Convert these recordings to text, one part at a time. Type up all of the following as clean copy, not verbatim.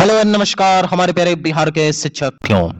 Hello and नमस्कार हमारे प्यारे बिहार के शिक्षकों,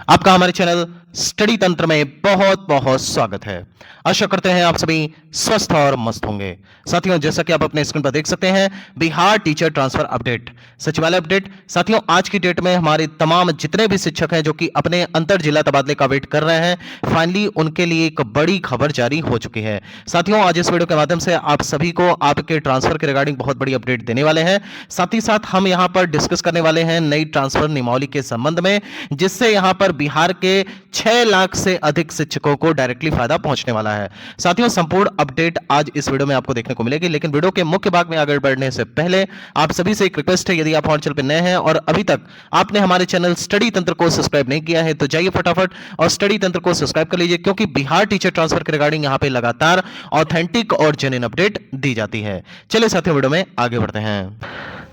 आपका हमारे चैनल स्टडी तंत्र में बहुत बहुत स्वागत है। आशा करते हैं आप सभी स्वस्थ और मस्त होंगे। साथियों, जैसा कि आप अपने स्क्रीन पर देख सकते हैं, बिहार टीचर ट्रांसफर अपडेट, सचिवालय अपडेट। साथियों, आज की डेट में हमारे तमाम जितने भी शिक्षक हैं जो कि अपने अंतर जिला तबादले का वेट कर रहे हैं, फाइनली उनके लिए एक बड़ी खबर जारी हो चुकी है। साथियों, आज इस वीडियो के माध्यम से आप सभी को आपके ट्रांसफर के रिगार्डिंग बहुत बड़ी अपडेट देने वाले हैं। साथ ही साथ हम यहां पर डिस्कस करने वाले हैं नई ट्रांसफर नियमावली के संबंध में, जिससे यहां पर बिहार के 6 लाख से अधिक शिक्षकों को डायरेक्टली फायदा पहुंचने वाला है। साथियों, संपूर्ण अपडेट आज इस वीडियो में आपको देखने को मिलेगी, लेकिन वीडियो के मुख्य भाग में आगे बढ़ने से पहले आप सभी से एक रिक्वेस्ट है, यदि आप हमारे चैनल पर नए हैं और अभी तक आपने हमारे चैनल स्टडी तंत्र को सब्सक्राइब नहीं किया है तो जाइए फटाफट और स्टडी तंत्र को सब्सक्राइब कर लीजिए, क्योंकि बिहार टीचर ट्रांसफर के रिगार्डिंग यहां पे लगातार ऑथेंटिक और जेन्युइन अपडेट दी जाती है। चलिए साथियों, वीडियो में आगे बढ़ते हैं।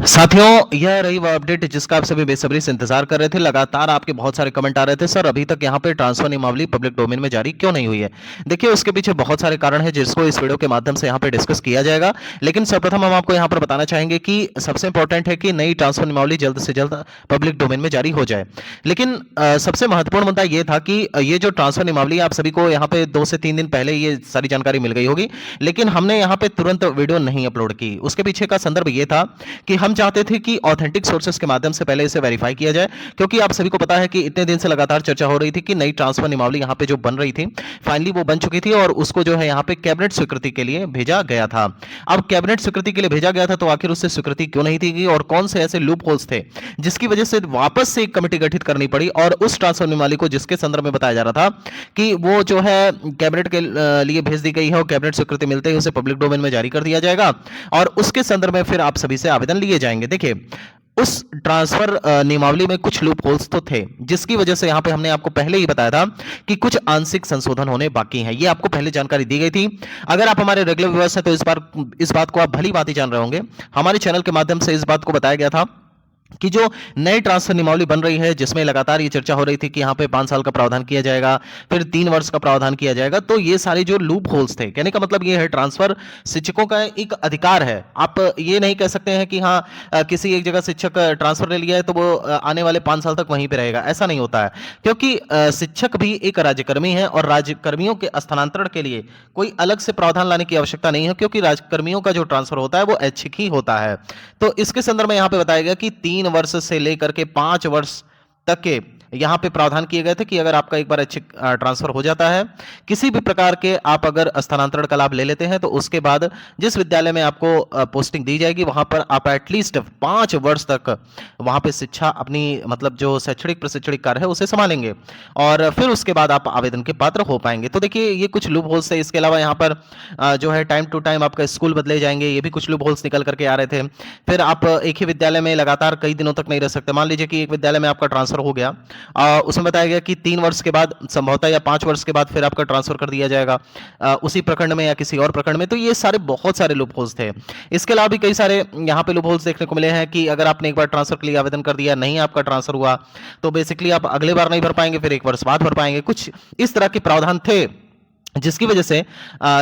साथियों, यह रही वह अपडेट जिसका आप सभी बेसब्री से इंतजार कर रहे थे। लगातार आपके बहुत सारे कमेंट आ रहे थे, सर अभी तक यहां पे ट्रांसफर नियमावली पब्लिक डोमेन में जारी क्यों नहीं हुई है। देखिए, उसके पीछे बहुत सारे कारण हैं जिसको इस वीडियो के माध्यम से यहां पे डिस्कस किया जाएगा, लेकिन सर्वप्रथम हम आपको यहां पर बताना चाहेंगे कि सबसे इंपॉर्टेंट है कि नई ट्रांसफर नियमावली जल्द से जल्द पब्लिक डोमेन में जारी हो जाए। लेकिन सबसे महत्वपूर्ण मुद्दा यह था कि ये जो ट्रांसफर नियमावली, आप सभी को यहां पे 2 से 3 दिन पहले ये सारी जानकारी मिल गई होगी, लेकिन हमने यहां पे तुरंत वीडियो नहीं अपलोड की। उसके पीछे का संदर्भ यह था कि हम चाहते थे कि ऑथेंटिक सोर्सेस के माध्यम से पहले इसे वेरीफाई किया जाए, क्योंकि आप सभी को पता है कि इतने दिन से लगातार चर्चा हो रही थी कि नई ट्रांसफर नियमावली यहां पे जो बन रही थी, फाइनली वो बन चुकी थी और उसको जो है यहां पे कैबिनेट स्वीकृति के लिए भेजा गया था। अब कैबिनेट स्वीकृति के लिए भेजा गया था, तो आखिर उससे स्वीकृति क्यों नहीं थी और कौन से ऐसे लूप होल्स थे जिसकी वजह से वापस से एक कमेटी गठित करनी पड़ी, और उस ट्रांसफर नियमावली को जिसके संदर्भ में बताया जा रहा था कि वो जो है कैबिनेट के लिए भेज दी गई है और कैबिनेट स्वीकृति मिलते ही उसे पब्लिक डोमेन में जारी कर दिया जाएगा और उसके संदर्भ में फिर आप सभी से आवेदन लिए जाएंगे। देखिए, उस ट्रांसफर नियमावली में कुछ लूप होल्स तो थे, जिसकी वजह से यहां पे हमने आपको पहले ही बताया था कि कुछ आंशिक संशोधन होने बाकी हैं। ये आपको पहले जानकारी दी गई थी। अगर आप हमारे रेगुलर व्यूअर्स हैं तो इस बात को आप भली भांति जान रहे होंगे। हमारे चैनल के माध्यम से इस बात को बताया गया था कि जो नई ट्रांसफर नियमावली बन रही है, जिसमें लगातार ये चर्चा हो रही थी कि यहाँ पे 5 साल का प्रावधान किया जाएगा, फिर 3 वर्ष का प्रावधान किया जाएगा, तो ये सारे जो लूप होल्स थे, कहने का मतलब ये है ट्रांसफर शिक्षकों का एक अधिकार है। आप ये नहीं कह सकते हैं कि हाँ किसी एक जगह शिक्षक ट्रांसफर ले लिया है तो वो आने वाले 5 साल तक वहीं पे रहेगा, ऐसा नहीं होता है। क्योंकि शिक्षक भी एक राज्यकर्मी है और राज्यकर्मियों के स्थानांतरण के लिए कोई अलग से प्रावधान लाने की आवश्यकता नहीं है, क्योंकि राज्यकर्मियों का जो ट्रांसफर होता है वो ऐच्छिक ही होता है। तो इसके संदर्भ में यहाँ पे बताया गया कि 3 वर्ष से लेकर के 5 वर्ष तक के यहां पे प्रावधान किए गए थे कि अगर आपका एक बार अच्छे ट्रांसफर हो जाता है, किसी भी प्रकार के आप अगर स्थानांतरण का लाभ ले लेते हैं, तो उसके बाद जिस विद्यालय में आपको पोस्टिंग दी जाएगी वहां पर आप एटलीस्ट 5 वर्ष तक वहां पे शिक्षा अपनी मतलब जो शैक्षणिक प्रशिक्षणिक कार्य है उसे संभालेंगे और फिर उसके बाद आप आवेदन के पात्र हो पाएंगे। तो देखिए, ये कुछ लूप होल्स है। इसके अलावा यहाँ पर जो है टाइम टू टाइम आपका स्कूल बदले जाएंगे, ये भी कुछ लूप होल्स निकल करके आ रहे थे। फिर आप एक ही विद्यालय में लगातार कई दिनों तक नहीं रह सकते। मान लीजिए कि एक विद्यालय में आपका ट्रांसफर हो गया, उसमें बताया गया कि 3 वर्ष के बाद संभवतः या 5 वर्ष के बाद फिर आपका ट्रांसफर कर दिया जाएगा उसी प्रखंड में या किसी और प्रखंड में। तो ये सारे बहुत सारे लूप होल्स थे। इसके अलावा भी कई सारे यहाँ पे लूप होल्स देखने को मिले हैं कि अगर आपने एक बार ट्रांसफर के लिए आवेदन कर दिया, नहीं आपका ट्रांसफर हुआ, तो बेसिकली आप अगले बार नहीं भर पाएंगे, फिर 1 वर्ष बाद भर पाएंगे। कुछ इस तरह के प्रावधान थे, जिसकी वजह से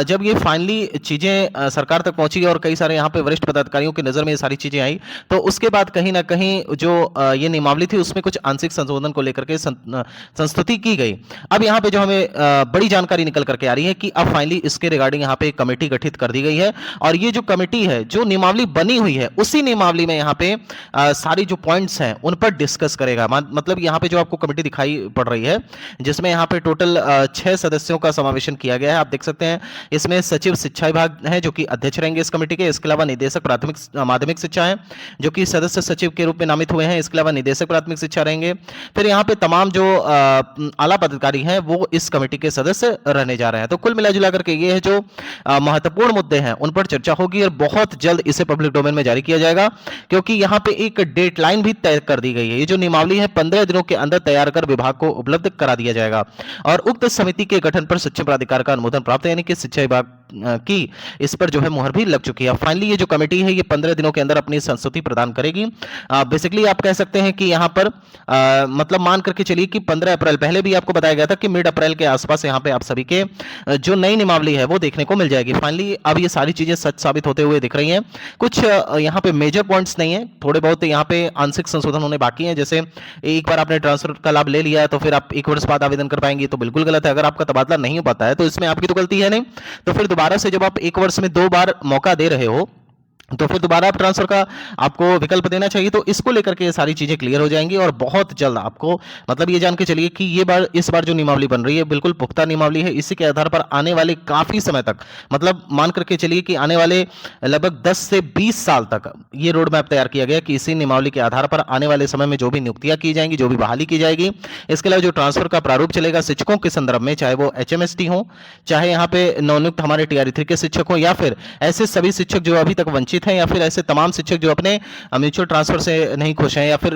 जब ये फाइनली चीज़ें सरकार तक पहुंची और कई सारे यहाँ पे वरिष्ठ पदाधिकारियों की नज़र में ये सारी चीज़ें आई, तो उसके बाद कहीं ना कहीं जो ये नियमावली थी उसमें कुछ आंशिक संशोधन को लेकर के संस्तुति की गई। अब यहाँ पे जो हमें बड़ी जानकारी निकल करके आ रही है कि अब फाइनली इसके रिगार्डिंग यहाँ पे एक कमेटी गठित कर दी गई है और ये जो कमेटी है, जो नियमावली बनी हुई है, उसी नियमावली में यहाँ पे सारी जो पॉइंट्स हैं उन पर डिस्कस करेगा। मतलब यहाँ पे जो आपको कमेटी दिखाई पड़ रही है, जिसमें यहाँ पे टोटल 6 सदस्यों का समावेशन किया गया है। आप देख सकते हैं इसमें सचिव शिक्षा विभाग है जो कि अध्यक्ष रहेंगे इस कमेटी के। इसके अलावा निदेशक प्राथमिक माध्यमिक शिक्षा है जो कि सदस्य सचिव के रूप में नामित हुए हैं। इसके अलावा निदेशक प्राथमिक शिक्षा रहेंगे। फिर यहाँ पे तमाम जो आला पदाधिकारी हैं वो इस कमेटी के सदस्य रहने जा रहे हैं। तो कुल मिलाजुला करके ये है जो महत्वपूर्ण मुद्दे हैं उन पर चर्चा होगी और बहुत जल्द इसे पब्लिक डोमेन में जारी किया जाएगा, क्योंकि यहाँ पे एक डेडलाइन भी तय कर दी गई है। ये जो नियमावली है 15 दिनों के अंदर तैयार कर विभाग को उपलब्ध करा दिया जाएगा और उक्त समिति के गठन पर शिक्षा प्राधिकार का अनुमोदन प्राप्त है, यानी कि शिक्षा विभाग की इस पर जो है मुहर भी लग चुकी है। फाइनली ये जो कमेटी है ये 15 दिनों के अंदर अपनी संस्तुति प्रदान करेगी। बेसिकली आप कह सकते हैं कि यहाँ पर मतलब मान करके चलिए कि 15 अप्रैल, पहले भी आपको बताया गया था कि मिड अप्रैल के आसपास यहाँ पे आप सभी के जो नई नियमावली है वो देखने को मिल जाएगी। फाइनली अब ये सारी चीजें सच साबित होते हुए दिख रही हैं। कुछ यहाँ पे मेजर पॉइंट्स नहीं है, थोड़े बहुत यहाँ पे आंशिक संशोधन होने बाकी हैं। जैसे एक बार आपने ट्रांसफर का लाभ ले लिया तो फिर आप 1 वर्ष बाद आवेदन कर पाएंगे, तो बिल्कुल गलत है। अगर आपका तबादला नहीं हो पाता है तो इसमें आपकी तो गलती है नहीं, तो फिर दोबारा से जब आप 1 वर्ष में 2 बार मौका दे रहे हो तो फिर दोबारा आप ट्रांसफर का आपको विकल्प देना चाहिए। तो इसको लेकर के ये सारी चीजें क्लियर हो जाएंगी और बहुत जल्द आपको मतलब ये जान के चलिए कि इस बार जो नियमावली बन रही है बिल्कुल पुख्ता नियमावली है। इसी के आधार पर आने वाले काफी समय तक मतलब मान करके चलिए कि आने वाले लगभग 10 से 20 साल तक ये रोड मैप तैयार किया गया कि इसी नियमावली के आधार पर आने वाले समय में जो भी नियुक्तियां की जाएंगी, जो भी बहाली की जाएगी, इसके अलावा जो ट्रांसफर का प्रारूप चलेगा शिक्षकों के संदर्भ में, चाहे वो HMST हो, चाहे यहाँ पे नवनियुक्त हमारे TRE3 के शिक्षक हो, या फिर ऐसे सभी शिक्षक जो अभी तक वंचित हैं, या फिर ऐसे तमाम शिक्षक जो अपने म्यूचुअल ट्रांसफर से नहीं खुश हैं, या फिर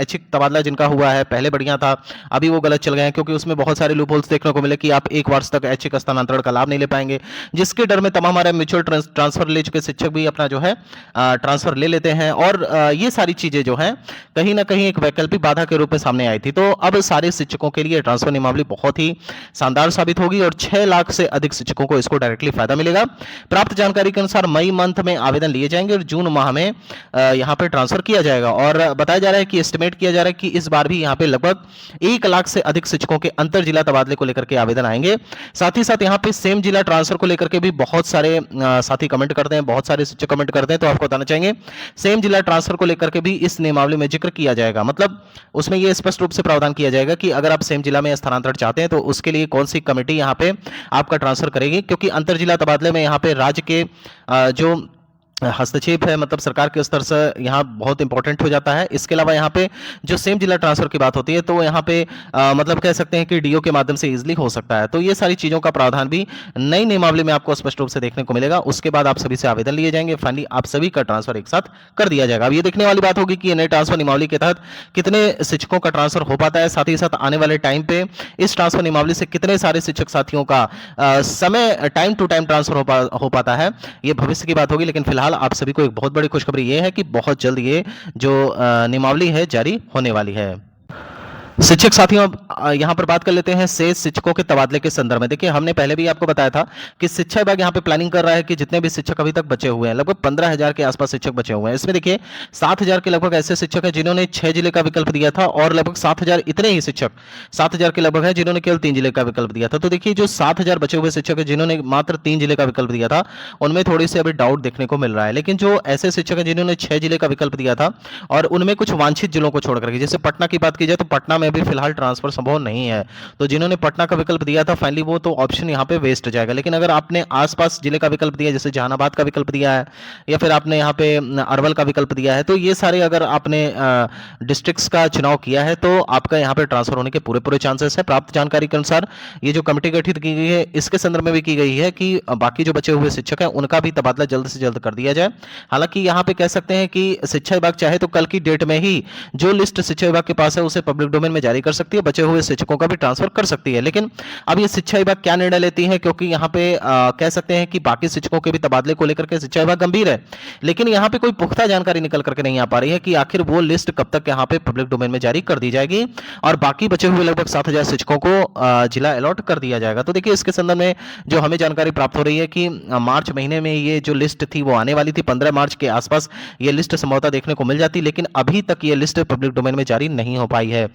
ऐच्छिक तबादला जिनका हुआ है, पहले बढ़िया था अभी वो गलत चल गए हैं, क्योंकि उसमें बहुत सारे लूप होल्स देखने को मिले कि आप 1 वर्ष तक ऐच्छिक स्थानांतरण का लाभ नहीं ले पाएंगे, जिसके डर में तमाम हमारे म्यूचुअल ट्रांसफर ले चुके शिक्षक भी अपना जो है ट्रांसफर ले लेते हैं। और ये सारी चीजें जो है कहीं ना कहीं एक वैकल्पिक बाधा के रूप में सामने आई थी। तो अब सारे शिक्षकों के लिए ट्रांसफर नियमावली बहुत ही शानदार साबित होगी और 6 लाख से अधिक शिक्षकों को इसको डायरेक्टली फायदा मिलेगा। प्राप्त जानकारी के अनुसार मई मंथ में आवेदन लिए जाएंगे और जून माह में यहां पे ट्रांसफर किया जाएगा। और बताया जा रहा है कि एस्टिमेट किया जा रहा है कि इस बार भी यहां पे लगभग 1 लाख से अधिक शिक्षकों के अंतर जिला तबादले को लेकर के आवेदन आएंगे। साथ ही साथ यहां पे सेम जिला ट्रांसफर को लेकर के भी बहुत सारे साथी कमेंट करते हैं, बहुत सारे शिक्षक कमेंट करते हैं, तो आपको बताना चाहेंगे सेम जिला ट्रांसफर को लेकर के भी इस नियमावली में जिक्र किया जाएगा। मतलब उसमें यह स्पष्ट रूप से प्रावधान किया जाएगा कि अगर आप सेम जिला में स्थानांतरण चाहते हैं तो उसके लिए कौन सी कमेटी यहां पे आपका ट्रांसफर करेगी, क्योंकि अंतर जिला तबादले में यहां पे राज्य के जो हस्तक्षेप है मतलब सरकार के स्तर से यहाँ बहुत इंपॉर्टेंट हो जाता है। इसके अलावा यहाँ पे जो सेम जिला ट्रांसफर की बात होती है तो यहाँ पे मतलब कह सकते हैं कि DO के माध्यम से इजीली हो सकता है। तो ये सारी चीजों का प्रावधान भी नई नियमावली में आपको स्पष्ट रूप से देखने को मिलेगा। उसके बाद आप सभी से आवेदन लिए जाएंगे, फाइनली आप सभी का ट्रांसफर एक साथ कर दिया जाएगा। अब ये देखने वाली बात होगी कि नए ट्रांसफर नियमावली के तहत कितने शिक्षकों का ट्रांसफर हो पाता है, साथ ही साथ आने वाले टाइम पे इस ट्रांसफर नियमावली से कितने सारे शिक्षक साथियों का समय टाइम टू टाइम ट्रांसफर हो पाता है, ये भविष्य की बात होगी। लेकिन फिलहाल आप सभी को एक बहुत बड़ी खुशखबरी ये है कि बहुत जल्द ये जो नियमावली है जारी होने वाली है। शिक्षक साथियों यहां पर बात कर लेते हैं शेष शिक्षकों के तबादले के संदर्भ में। देखिए हमने पहले भी आपको बताया था कि शिक्षा विभाग यहां पे प्लानिंग कर रहा है कि जितने भी शिक्षक अभी तक बचे हुए हैं, लगभग 15,000 के आसपास शिक्षक बचे हुए हैं। इसमें देखिए 7,000 के लगभग ऐसे शिक्षक हैं जिन्होंने 6 जिले का विकल्प दिया था और लगभग 7,000 इतने ही शिक्षक 7,000 के लगभग है जिन्होंने केवल 3 जिले का विकल्प दिया था। तो देखिए जो 7,000 बचे हुए शिक्षक है जिन्होंने मात्र 3 जिले का विकल्प दिया था उनमें थोड़ी सी अभी डाउट देखने को मिल रहा है। लेकिन जो ऐसे शिक्षक है जिन्होंने 6 जिले का विकल्प दिया था और उनमें कुछ वांछित जिलों को छोड़ करके, जैसे पटना की बात की जाए तो पटना में भी फिलहाल ट्रांसफर संभव नहीं है, तो जिन्होंने पटना का विकल्प दिया था फाइनली वो तो ऑप्शन यहाँ पे वेस्ट हो जाएगा। लेकिन अगर आपने आसपास जिले का विकल्प दिया, जैसे जहानाबाद का विकल्प दिया है या फिर आपने यहाँ पे अरवल का विकल्प दिया है, तो ये सारे अगर आपने डिस्ट्रिक्ट्स का चुनाव किया है तो आपका यहाँ पे ट्रांसफर होने के पूरे पूरे चांसेस है। प्राप्त जानकारी के अनुसार ये जो कमेटी गठित की गई है इसके संदर्भ में भी की गई है कि बाकी जो बचे हुए शिक्षक हैं उनका भी तबादला जल्द से जल्द कर दिया जाए। हालांकि यहाँ पे कह सकते हैं कि शिक्षा विभाग चाहे तो कल की डेट में ही जो लिस्ट शिक्षा विभाग के पास है उसे पब्लिक डोमेन में जारी कर सकती है, बचे हुए शिक्षकों का भी ट्रांसफर कर सकती है। लेकिन अब ये शिक्षा विभाग क्या निर्णय लेती है, क्योंकि यहाँ पे कह सकते हैं कि बाकी शिक्षकों के भी तबादले को लेकर के शिक्षा विभाग गंभीर है, लेकिन यहाँ पे कोई पुख्ता जानकारी निकल करके नहीं आ पा रही है कि आखिर वो लिस्ट कब तक यहाँ पे पब्लिक डोमेन में जारी कर दी जाएगी और बाकी बचे हुए लगभग 7,000 शिक्षकों को जिला अलॉट कर दिया जाएगा। तो देखिए इसके संदर्भ में जो हमें जानकारी प्राप्त हो रही है कि मार्च महीने में ये जो लिस्ट थी वो आने वाली थी, 15 मार्च के आसपास ये लिस्ट संभवतः देखने को मिल जाती, लेकिन अभी तक ये लिस्ट पब्लिक डोमेन में जारी नहीं हो पाई है।